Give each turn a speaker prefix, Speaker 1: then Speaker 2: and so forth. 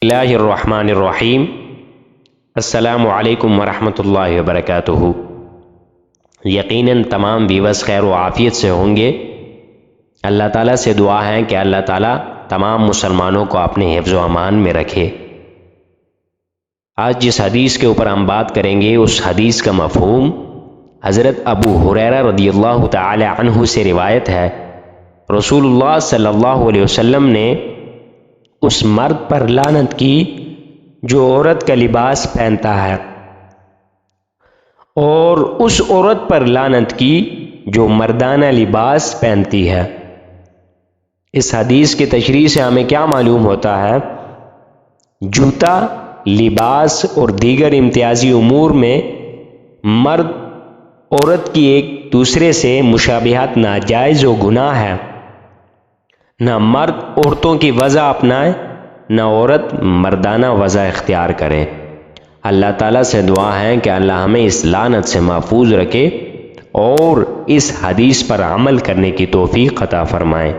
Speaker 1: اللہ الرحمن الرحیم۔ السلام علیکم ورحمۃ اللہ وبرکاتہ۔ یقیناً تمام ویورز خیر و عافیت سے ہوں گے۔ اللہ تعالیٰ سے دعا ہے کہ اللہ تعالیٰ تمام مسلمانوں کو اپنے حفظ و امان میں رکھے۔ آج جس حدیث کے اوپر ہم بات کریں گے اس حدیث کا مفہوم حضرت ابو ہریرہ رضی اللہ تعالی عنہ سے روایت ہے۔ رسول اللہ صلی اللہ علیہ وسلم نے اس مرد پر لعنت کی جو عورت کا لباس پہنتا ہے، اور اس عورت پر لعنت کی جو مردانہ لباس پہنتی ہے۔ اس حدیث کی تشریح سے ہمیں کیا معلوم ہوتا ہے؟ جوتا، لباس اور دیگر امتیازی امور میں مرد عورت کی ایک دوسرے سے مشابہت ناجائز و گناہ ہے۔ نہ مرد عورتوں کی وضع اپنائے، نہ عورت مردانہ وضع اختیار کرے۔ اللہ تعالیٰ سے دعا ہے کہ اللہ ہمیں اس لعنت سے محفوظ رکھے اور اس حدیث پر عمل کرنے کی توفیق عطا فرمائے۔